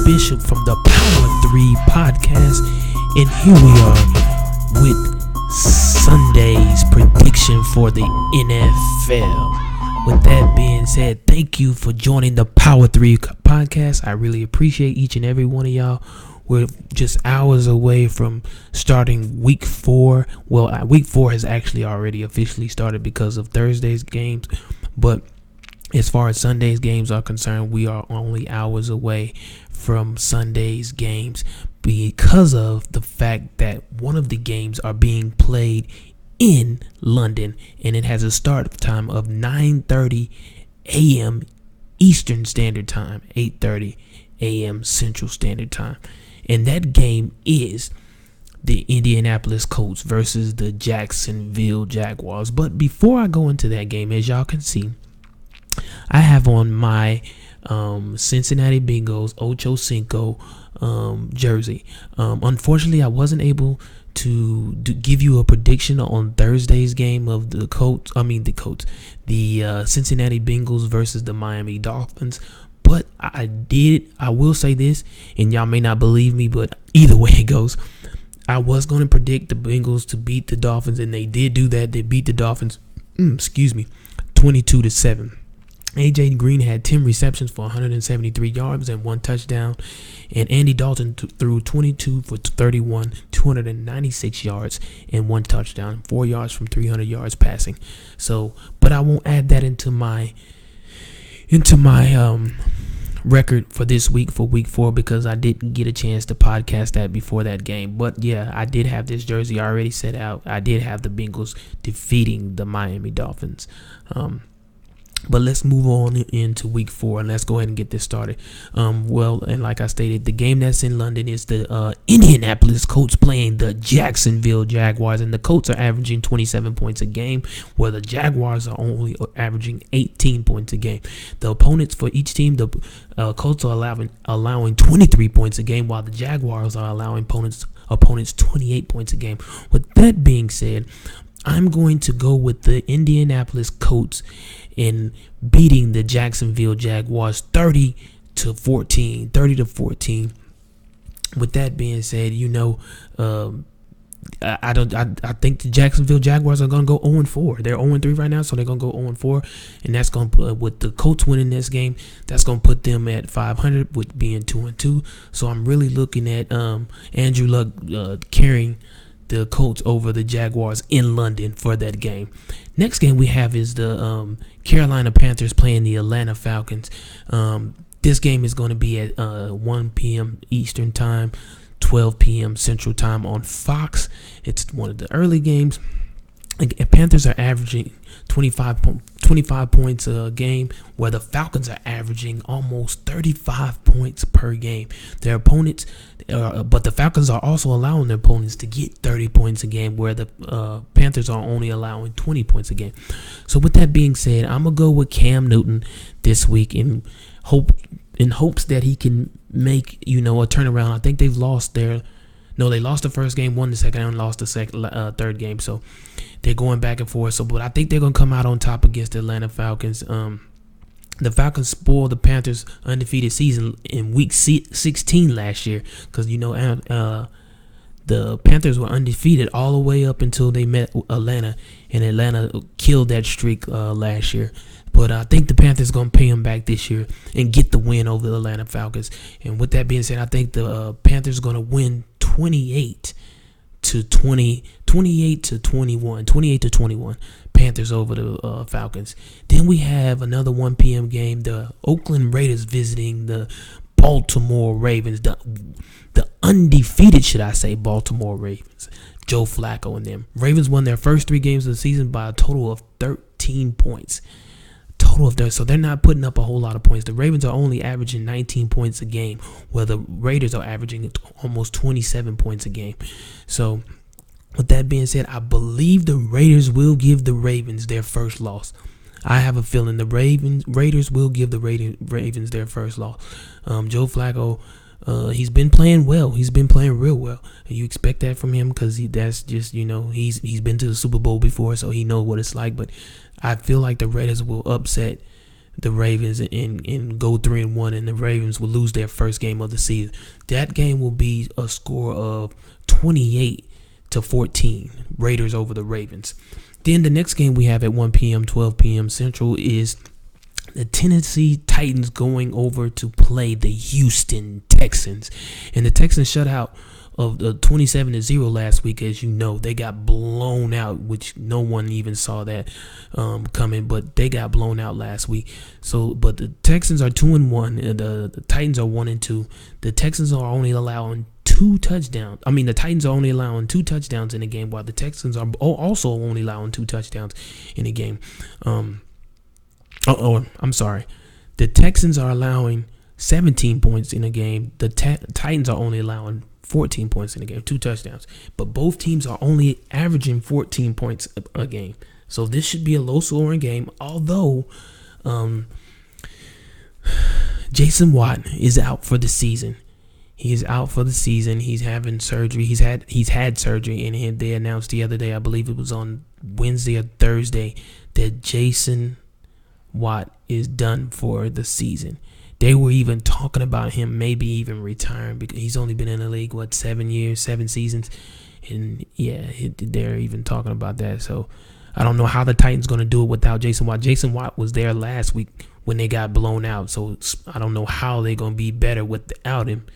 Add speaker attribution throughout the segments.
Speaker 1: Bishop from the Power 3 podcast, and here we are with Sunday's prediction for the NFL. With that being said, thank you for joining the Power 3 podcast. I really appreciate each and every one of y'all. We're just hours away from starting week 4. Well, week 4 has actually already officially started because of Thursday's games, but as far as Sunday's games are concerned, we are only hours away from Sunday's games because of the fact that one of the games are being played in London, and it has a start time of 9:30 a.m. Eastern Standard Time, 8:30 a.m. Central Standard Time. And that game is the Indianapolis Colts versus the Jacksonville Jaguars. But before I go into that game, as y'all can see, I have on my Cincinnati Bengals Ocho Cinco jersey. Unfortunately, I wasn't able to give you a prediction on Thursday's game of the Cincinnati Bengals versus the Miami Dolphins. But I will say this, and y'all may not believe me, but either way it goes, I was going to predict the Bengals to beat the Dolphins, and they did do that. They beat the Dolphins, 22-7. AJ Green had 10 receptions for 173 yards and 1 touchdown. And Andy Dalton threw 22 for 31, 296 yards and 1 touchdown, 4 yards from 300 yards passing. So, but I won't add that into my record for this week, for week 4, because I didn't get a chance to podcast that before that game. But yeah, I did have this jersey already set out. I did have the Bengals defeating the Miami Dolphins. But let's move on into week 4 and let's go ahead and get this started. And like I stated, the game that's in London is the Indianapolis Colts playing the Jacksonville Jaguars, and the Colts are averaging 27 points a game, where the Jaguars are only averaging 18 points a game. The opponents for each team, the Colts are allowing 23 points a game, while the Jaguars are allowing opponents 28 points a game. With that being said, I'm going to go with the Indianapolis Colts in beating the Jacksonville Jaguars 30-14. With that being said, I think the Jacksonville Jaguars are going to go 0-4. They're 0-3 right now, so they're going to go 0-4, and that's going to with the Colts winning this game, that's going to put them at 500 with being 2-2. So I'm really looking at Andrew Luck carrying the Colts over the Jaguars in London for that game. Next game we have is the Carolina Panthers playing the Atlanta Falcons. This game is going to be at 1 p.m. Eastern Time, 12 p.m. Central Time on Fox. It's one of the early games. Panthers are averaging 25 points a game, where the Falcons are averaging almost 35 points per game. Their opponents, but the Falcons are also allowing their opponents to get 30 points a game, where the Panthers are only allowing 20 points a game. So with that being said, I'm gonna go with Cam Newton this week in hopes that he can make a turnaround. I think they lost the first game, won the second, and lost the third game. So they're going back and forth. But I think they're going to come out on top against the Atlanta Falcons. The Falcons spoiled the Panthers' undefeated season in week 16 last year, because the Panthers were undefeated all the way up until they met Atlanta, and Atlanta killed that streak last year. But I think the Panthers going to pay them back this year and get the win over the Atlanta Falcons. And with that being said, I think the Panthers are going to win 28-21. Panthers over the Falcons. Then we have another 1 p.m. game. The Oakland Raiders visiting the Baltimore Ravens. The undefeated, should I say, Baltimore Ravens. Joe Flacco and them. Ravens won their first 3 games of the season by a total of 13 points. So they're not putting up a whole lot of points. The Ravens are only averaging 19 points a game, where the Raiders are averaging almost 27 points a game. So with that being said, I believe the Raiders will give the Ravens their first loss. I have a feeling the Raiders will give the Ravens their first loss. Joe Flacco, he's been playing well. He's been playing real well. You expect that from him, because that's just, he's been to the Super Bowl before, so he knows what it's like. But I feel like the Raiders will upset the Ravens and go 3-1, and the Ravens will lose their first game of the season. That game will be a score of 28-14, Raiders over the Ravens. Then the next game we have at 1 p.m., 12 p.m. Central is the Tennessee Titans going over to play the Houston Texans. And the Texans shut out of the 27-0 last week. As you know, they got blown out, which no one even saw that coming, but they got blown out last week. So, but the Texans are 2-1, and the Titans are 1-2. The Texans are only allowing 2 touchdowns. I mean, the Titans are only allowing 2 touchdowns in the game, while the Texans are also only allowing 2 touchdowns in the game. I'm sorry. The Texans are allowing 17 points in a game. The Titans are only allowing 14 points in a game, 2 touchdowns. But both teams are only averaging 14 points a game. So this should be a low-scoring game, although Jason Watt is out for the season. He is out for the season. He's having surgery. He's had surgery, and they announced the other day, I believe it was on Wednesday or Thursday, that Jason Watt is done for the season. They were even talking about him maybe even retiring, because he's only been in the league, 7 years, 7 seasons. And yeah, they're even talking about that. So I don't know how the Titans going to do it without Jason Watt. Jason Watt was there last week when they got blown out. So I don't know how they're going to be better without him,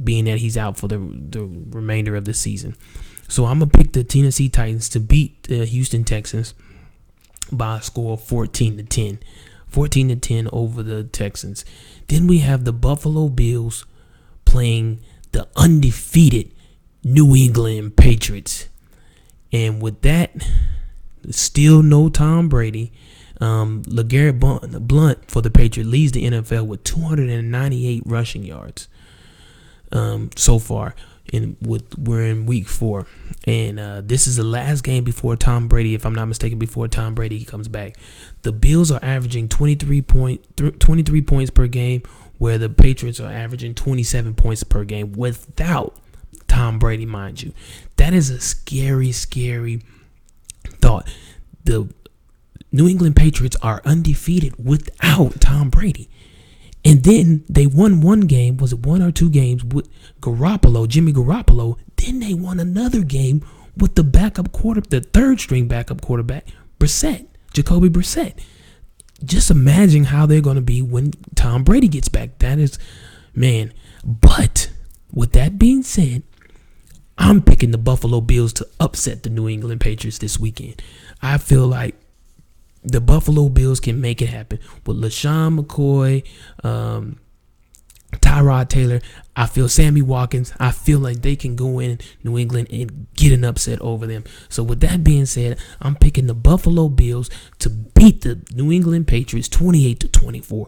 Speaker 1: being that he's out for the remainder of the season. So I'm going to pick the Tennessee Titans to beat the Houston Texans by a score of 14-10. 14-10 over the Texans. Then we have the Buffalo Bills playing the undefeated New England Patriots. And with that, still no Tom Brady. LeGarrette Blount for the Patriots leads the NFL with 298 rushing yards so far. We're in week 4, and this is the last game before Tom Brady, if I'm not mistaken, before Tom Brady comes back. The Bills are averaging 23 points per game, where the Patriots are averaging 27 points per game without Tom Brady, mind you. That is a scary, scary thought. The New England Patriots are undefeated without Tom Brady. And then they won one game, was it 1 or 2 games with Jimmy Garoppolo. Then they won another game with the third string backup quarterback, Jacoby Brissett. Just imagine how they're going to be when Tom Brady gets back. That is, man. But with that being said, I'm picking the Buffalo Bills to upset the New England Patriots this weekend. I feel like the Buffalo Bills can make it happen with LaShawn McCoy, Tyrod Taylor. I feel Sammy Watkins. I feel like they can go in New England and get an upset over them. So with that being said, I'm picking the Buffalo Bills to beat the New England Patriots 28-24.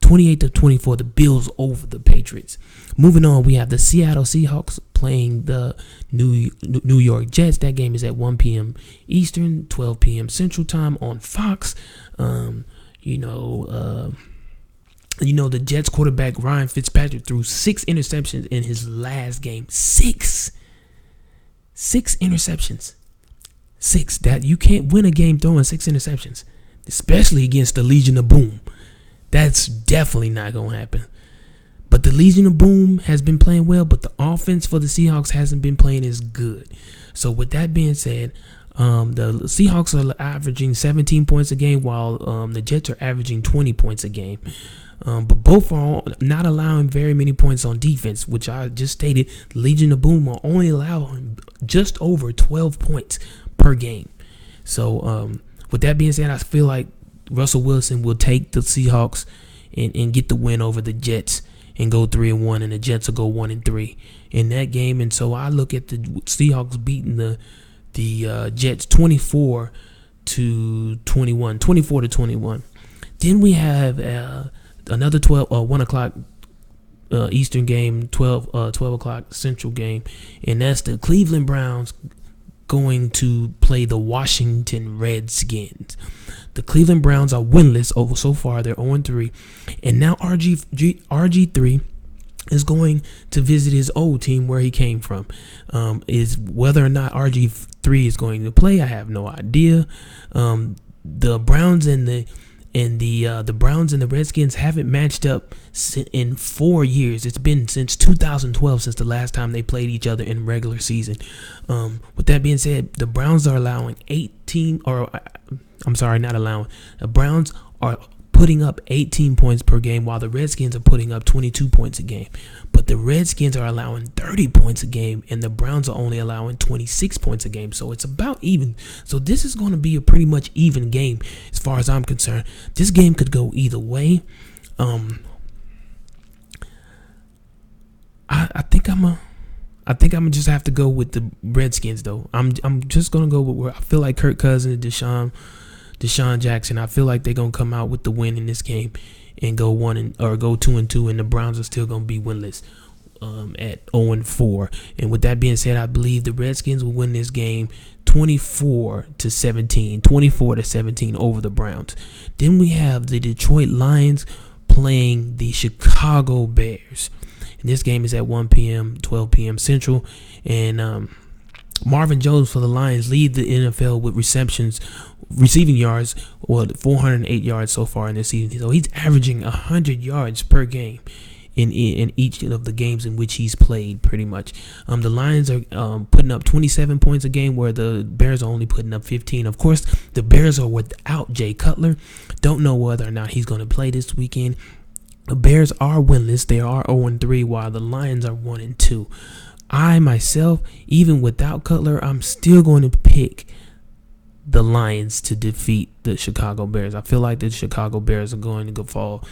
Speaker 1: 28-24, the Bills over the Patriots. Moving on, we have the Seattle Seahawks playing the New York Jets. That game is at 1 p.m. Eastern, 12 p.m. Central Time on Fox. The Jets quarterback Ryan Fitzpatrick threw 6 interceptions in his last game. 6 interceptions. 6. That you can't win a game throwing 6 interceptions, especially against the Legion of Boom. That's definitely not going to happen. But the Legion of Boom has been playing well, but the offense for the Seahawks hasn't been playing as good. So with that being said, the Seahawks are averaging 17 points a game, while the Jets are averaging 20 points a game. But both are not allowing very many points on defense, which I just stated. Legion of Boom are only allowing just over 12 points per game. So with that being said, I feel like Russell Wilson will take the Seahawks and get the win over the Jets and go 3-1, and the Jets will go 1-3 in that game. And so I look at the Seahawks beating the Jets 24-21. Then we have another 1 o'clock Eastern game, 12 o'clock Central game, and that's the Cleveland Browns going to play the Washington Redskins. The Cleveland Browns are winless so far. They're 0-3. And now RG3 is going to visit his old team where he came from. Is whether or not RG3 is going to play, I have no idea. The Browns and the And the Browns and the Redskins haven't matched up in 4 years. It's been since 2012 since the last time they played each other in regular season. With that being said, the Browns are allowing 18, or I'm sorry, not allowing. The Browns are putting up 18 points per game, while the Redskins are putting up 22 points a game. But the Redskins are allowing 30 points a game, and the Browns are only allowing 26 points a game. So it's about even. So this is going to be a pretty much even game as far as I'm concerned. This game could go either way. I think I'm gonna just have to go with the Redskins though. I'm just gonna go with where I feel like Kirk Cousins and Deshaun Jackson. I feel like they're gonna come out with the win in this game and go 2-2, and the Browns are still gonna be winless at 0-4. And with that being said, I believe the Redskins will win this game 24-17 over the Browns. Then we have the Detroit Lions playing the Chicago Bears. And this game is at 1 p.m., 12 p.m. Central. And Marvin Jones for the Lions lead the NFL with receiving yards, 408 yards so far in this season. So he's averaging 100 yards per game in each of the games in which he's played, pretty much. The Lions are putting up 27 points a game, where the Bears are only putting up 15. Of course, the Bears are without Jay Cutler. Don't know whether or not he's going to play this weekend. The Bears are winless. They are 0-3, while the Lions are 1-2. I myself, even without Cutler, I'm still going to pick the Lions to defeat the Chicago Bears. I feel like the Chicago Bears are going to go fall.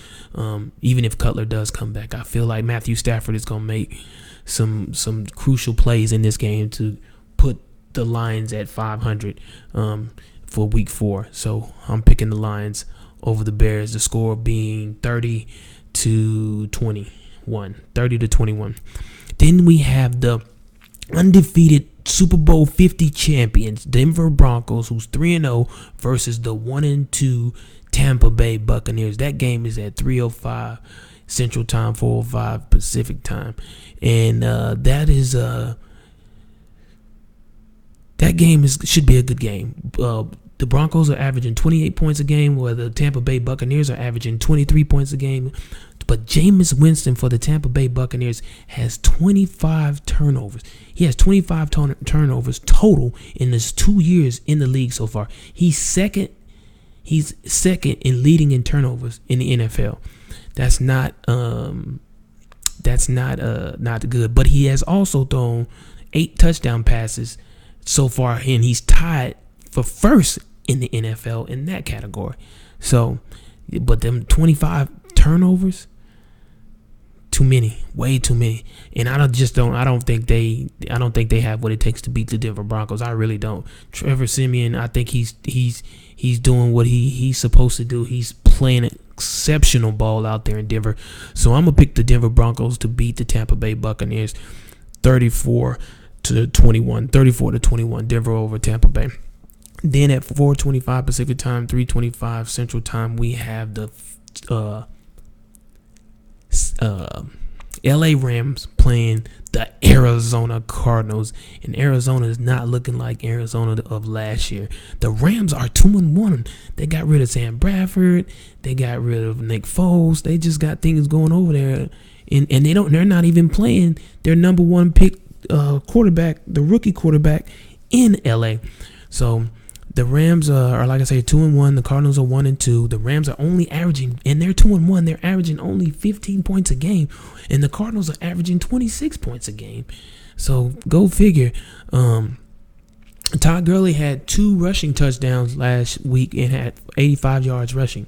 Speaker 1: Even if Cutler does come back, I feel like Matthew Stafford is going to make some crucial plays in this game to put the Lions at 500 for Week 4. So I'm picking the Lions over the Bears. The score being 30-21. Then we have the undefeated Super Bowl 50 champions, Denver Broncos, who's 3-0, versus the 1-2 Tampa Bay Buccaneers. That game is at 3:05 Central Time, 4:05 Pacific Time, and that game should be a good game. The Broncos are averaging 28 points a game, while the Tampa Bay Buccaneers are averaging 23 points a game. But Jameis Winston for the Tampa Bay Buccaneers has 25 turnovers. He has 25 turnovers total in his 2 years in the league so far. He's second in leading in turnovers in the NFL. That's not good. But he has also thrown 8 touchdown passes so far, and he's tied for first in the NFL in that category. So, but them 25 turnovers, too many, way too many. And I don't think they have what it takes to beat the Denver Broncos. I really don't. Trevor Siemian, I think he's doing what he's supposed to do. He's playing exceptional ball out there in Denver. So I'm gonna pick the Denver Broncos to beat the Tampa Bay Buccaneers 34-21. Denver over Tampa Bay. Then at 4:25 Pacific Time, 3:25 Central Time, we have the LA Rams playing the Arizona Cardinals, and Arizona is not looking like Arizona of last year. The Rams are 2-1. They got rid of Sam Bradford. They got rid of Nick Foles. They just got things going over there, and they're not even playing their number one pick quarterback, the rookie quarterback in LA. So the Rams are, like I say, 2-1. The Cardinals are 1-2. The Rams are only averaging, and they're 2-1. They're averaging only 15 points a game, and the Cardinals are averaging 26 points a game. So go figure. Todd Gurley had 2 rushing touchdowns last week and had 85 yards rushing.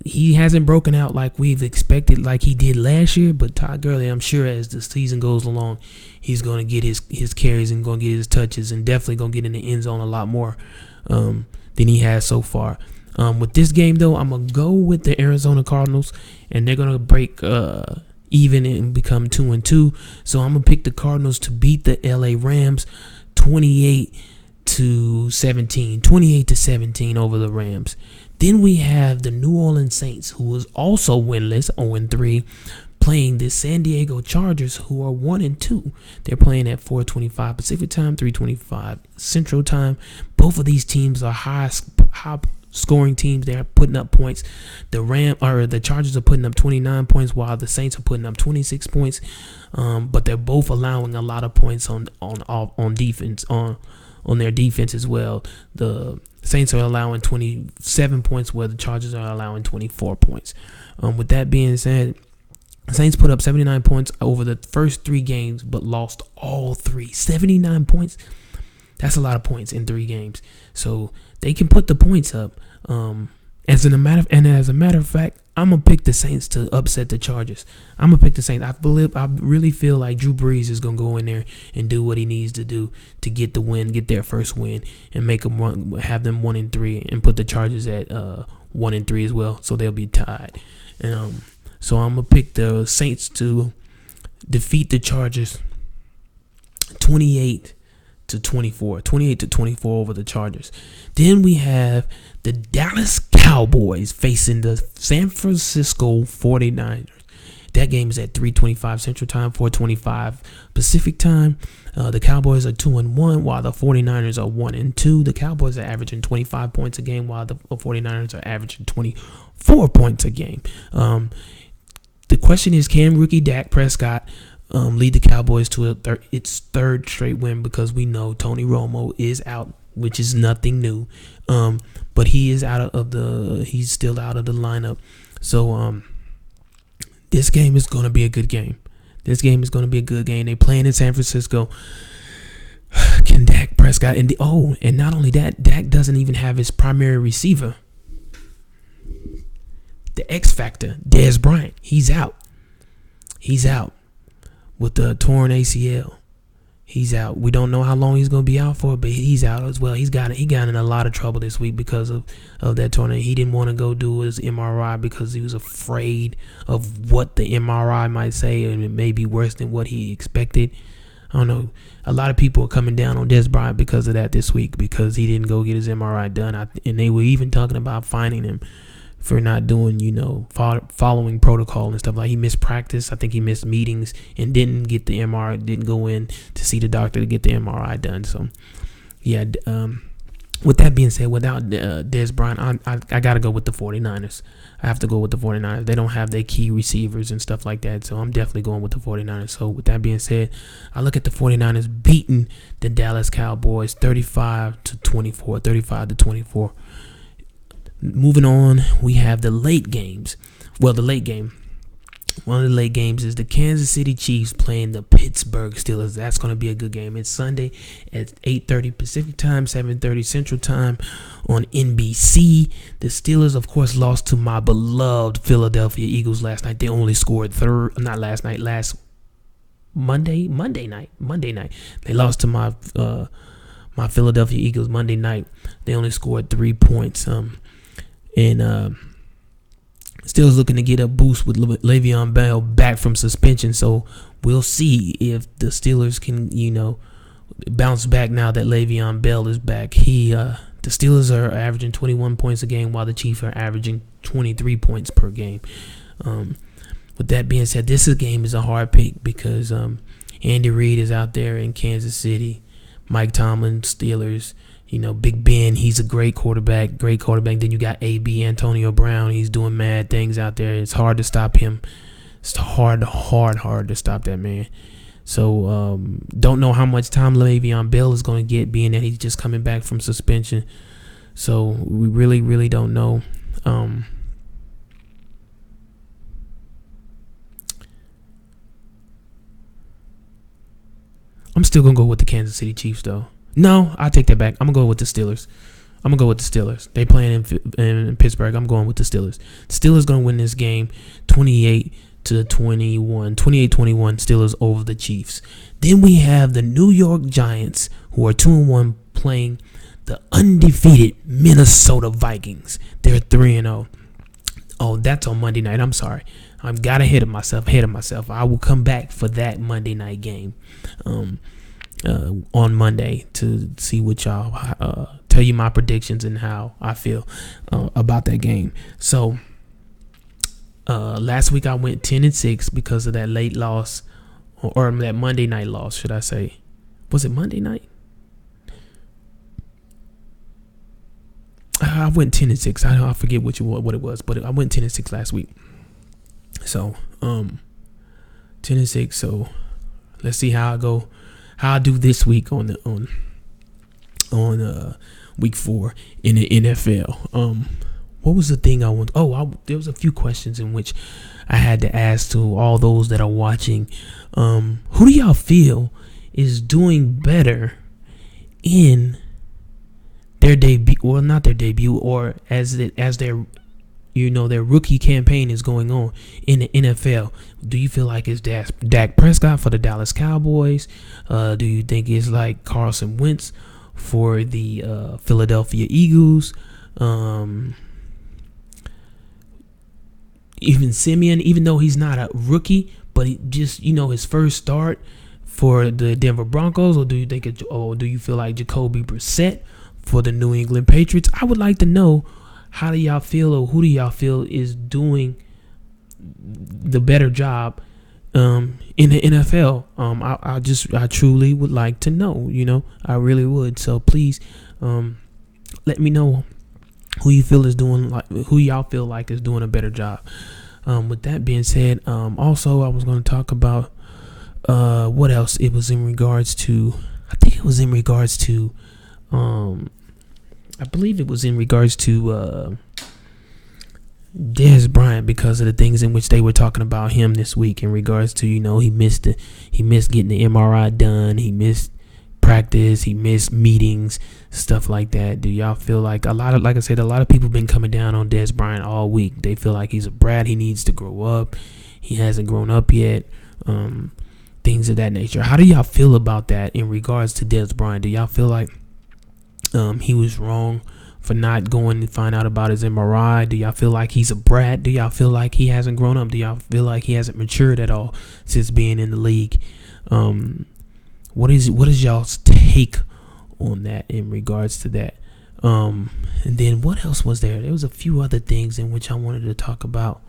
Speaker 1: He hasn't broken out like we've expected, like he did last year. But Todd Gurley, I'm sure as the season goes along, he's going to get his carries and going to get his touches, and definitely going to get in the end zone a lot more than he has so far. With this game, though, I'm going to go with the Arizona Cardinals, and they're going to break even and become 2-2. So I'm going to pick the Cardinals to beat the LA Rams 28-17 over the Rams. Then we have the New Orleans Saints, who is also winless, 0-3, playing the San Diego Chargers, who are 1-2. They're playing at 4:25 Pacific Time, 3:25 Central Time. Both of these teams are high scoring teams. They're putting up points. The Chargers are putting up 29 points, while the Saints are putting up 26 points. But they're both allowing a lot of points on defense on their defense as well. The Saints are allowing 27 points, where the Chargers are allowing 24 points. With that being said, the Saints put up 79 points over the first 3 games, but lost all 3. 79 points. That's a lot of points in 3 games. So they can put the points up. As a matter of fact, I'm gonna pick the Saints to upset the Chargers. I'm gonna pick the Saints. I really feel like Drew Brees is gonna go in there and do what he needs to do to get the win, get their first win, and make them have them 1-3, and put the Chargers at 1-3 as well, so they'll be tied. And so I'm gonna pick the Saints to defeat the Chargers 28-24 over the Chargers. Then we have the Dallas Cowboys facing the San Francisco 49ers. That game is at 3:25 Central Time, 4:25 Pacific Time. The Cowboys are 2-1, while the 49ers are 1-2. The Cowboys are averaging 25 points a game, while the 49ers are averaging 24 points a game. The question is, can rookie Dak Prescott lead the Cowboys to its third straight win? Because we know Tony Romo is out, which is nothing new. But he is he's still out of the lineup. So this game is going to be a good game. They playing in San Francisco. Can Dak Prescott and not only that, Dak doesn't even have his primary receiver, the X Factor, Dez Bryant. He's out with the torn ACL. He's out. We don't know how long he's going to be out for, but he's out as well. He got in a lot of trouble this week because of that tornado. He didn't want to go do his MRI because he was afraid of what the MRI might say, and it may be worse than what he expected. I don't know. A lot of people are coming down on Dez Bryant because of that this week, because he didn't go get his MRI done. And they were even talking about fining him for not doing, following protocol and stuff. Like, he missed practice. I think he missed meetings and didn't get the MRI, didn't go in to see the doctor to get the MRI done. So, yeah, with that being said, without Dez Bryant, I got to go with the 49ers. I have to go with the 49ers. They don't have their key receivers and stuff like that, so I'm definitely going with the 49ers. So, with that being said, I look at the 49ers beating the Dallas Cowboys 35-24. Moving on, we have the late games. Well, the late game. One of the late games is the Kansas City Chiefs playing the Pittsburgh Steelers. That's going to be a good game. It's Sunday at 8:30 Pacific Time, 7:30 Central Time on NBC. The Steelers, of course, lost to my beloved Philadelphia Eagles last night. They only scored last Monday night. They lost to my Philadelphia Eagles Monday night. They only scored 3 points. And still looking to get a boost with Le'Veon Bell back from suspension. So we'll see if the Steelers can, bounce back now that Le'Veon Bell is back. The Steelers are averaging 21 points a game, while the Chiefs are averaging 23 points per game. With that being said, this game is a hard pick because Andy Reid is out there in Kansas City. Mike Tomlin, Steelers. Big Ben, he's a great quarterback. Then you got AB, Antonio Brown. He's doing mad things out there. It's hard to stop him. It's hard to stop that man. So, don't know how much time Le'Veon Bell is going to get, being that he's just coming back from suspension. So, we really, really don't know. I'm still going to go with the Kansas City Chiefs, though. No, I take that back. I'm going to go with the Steelers. They playing in Pittsburgh. I'm going with the Steelers. Steelers going to win this game 28-21. 28-21 Steelers over the Chiefs. Then we have the New York Giants, who are 2-1, playing the undefeated Minnesota Vikings. They're 3-0. Oh, that's on Monday night. I'm sorry. I've got ahead of myself. I will come back for that Monday night game. On Monday to see what y'all tell you my predictions and how I feel about that game. So last week I went 10-6 because of that late loss, or that Monday night loss, should I say? Was it Monday night? I went 10-6. I forget what it was, but I went 10-6 last week. So 10-6. So let's see how I do this week on week 4 in the NFL. What was the thing I want? There was a few questions in which I had to ask to all those that are watching. Who do y'all feel is doing better in their debut? Well, not their debut, or as their their rookie campaign is going on in the NFL. Do you feel like it's Dak Prescott for the Dallas Cowboys? Do you think it's like Carson Wentz for the Philadelphia Eagles? Even Simeon, even though he's not a rookie, but he just his first start for the Denver Broncos, or do you think do you feel like Jacoby Brissett for the New England Patriots? I would like to know, how do y'all feel, or who do y'all feel is doing the better job in the NFL? I truly would like to know. I really would. So please, let me know who you feel is doing, like who y'all feel like is doing a better job. With that being said, also I was going to talk about what else. It was in regards to, I believe it was in regards to Dez Bryant, because of the things in which they were talking about him this week in regards to, he missed getting the MRI done, he missed practice, he missed meetings, stuff like that. Do y'all feel like a lot of people been coming down on Dez Bryant all week? They feel like he's a brat, he needs to grow up, he hasn't grown up yet, things of that nature. How do y'all feel about that in regards to Dez Bryant? Do y'all feel like he was wrong for not going to find out about his MRI? Do y'all feel like he's a brat? Do y'all feel like he hasn't grown up? Do y'all feel like he hasn't matured at all since being in the league? What is y'all's take on that in regards to that? And then what else was there? There was a few other things in which I wanted to talk about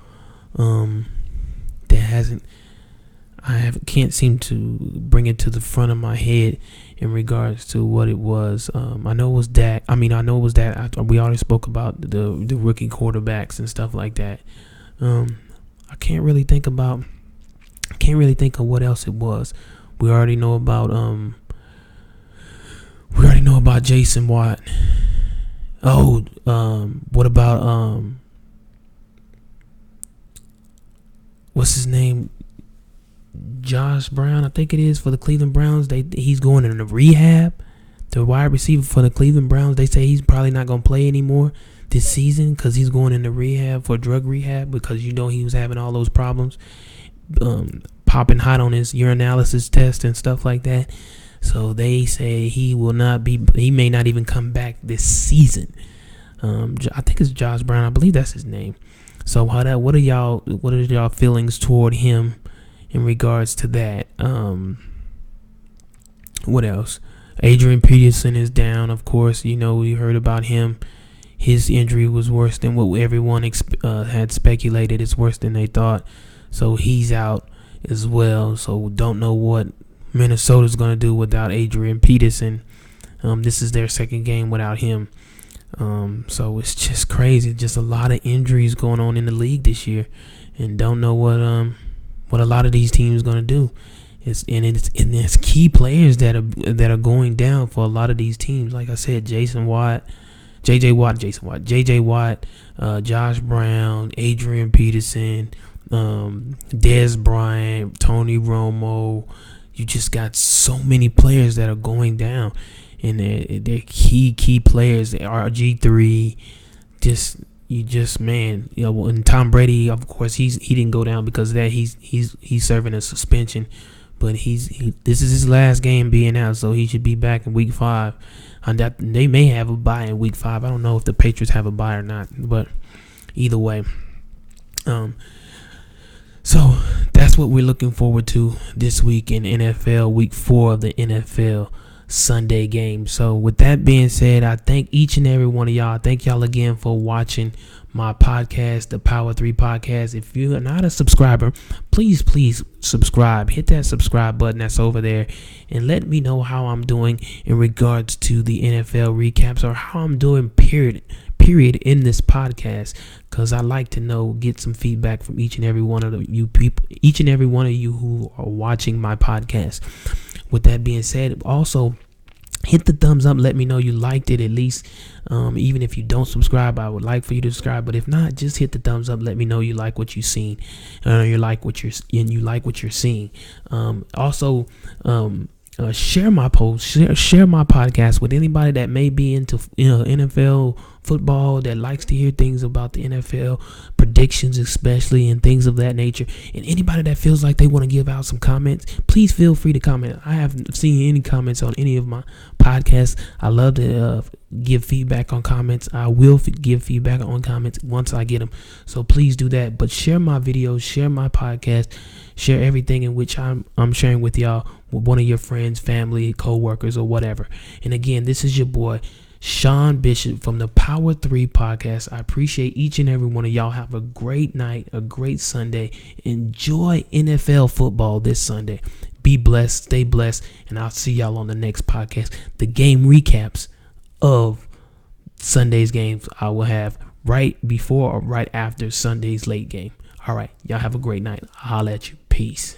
Speaker 1: can't seem to bring it to the front of my head in regards to what it was. I know it was Dak. We already spoke about the rookie quarterbacks and stuff like that. I can't really think of what else it was. We already know about Jason Watt. What about what's his name? Josh Brown, I think it is, for the Cleveland Browns. He's going into rehab. The wide receiver for the Cleveland Browns, they say he's probably not going to play anymore this season because he's going into rehab for drug rehab, because he was having all those problems, popping hot on his urinalysis test and stuff like that. So they say he may not even come back this season. I think it's Josh Brown. I believe that's his name. So what are y'all feelings toward him in regards to that? What else? Adrian Peterson is down, of course. We heard about him. His injury was worse than what everyone had speculated. It's worse than they thought. So he's out as well. So don't know what Minnesota's going to do without Adrian Peterson. This is their second game without him. So it's just crazy. Just a lot of injuries going on in the league this year, and don't know what a lot of these teams are going to do. It's key players that are going down for a lot of these teams. Like I said, JJ Watt, Josh Brown, Adrian Peterson, Dez Bryant, Tony Romo. You just got so many players that are going down, and they're key players. RG3, and Tom Brady, of course, he didn't go down because of that. He's serving a suspension, but this is his last game being out, so he should be back in week 5. And that they may have a bye in week 5. I don't know if the Patriots have a bye or not, but either way, so that's what we're looking forward to this week in NFL, week 4 of the NFL Sunday game. So with that being said, I thank each and every one of y'all. Thank y'all again for watching my podcast, the Power 3 Podcast. If you're not a subscriber, please subscribe. Hit that subscribe button that's over there, and let me know how I'm doing in regards to the NFL recaps, or how I'm doing period period, in this podcast, because I like to get some feedback from each and every one of you people, each and every one of you who are watching my podcast. With that being said, also hit the thumbs up. Let me know you liked it, at least. Even if you don't subscribe, I would like for you to subscribe. But if not, just hit the thumbs up. Let me know you like what you've seen, you like what you're seeing. Also, share my post, share my podcast with anybody that may be into NFL football, that likes to hear things about the NFL predictions, especially, and things of that nature. And anybody that feels like they want to give out some comments, please feel free to comment. I haven't seen any comments on any of my podcasts. I love to give feedback on comments. I will give feedback on comments once I get them. So please do that. But share my videos, share my podcast, share everything in which I'm sharing with y'all, with one of your friends, family, co-workers, or whatever. And again, this is your boy Sean Bishop from the Power 3 podcast. I appreciate each and every one of y'all. Have a great night, a great Sunday. Enjoy NFL football this Sunday. Be blessed, stay blessed, and I'll see y'all on the next podcast. The game recaps of Sunday's games I will have right before or right after Sunday's late game. All right, y'all have a great night. I'll holler at you. Peace.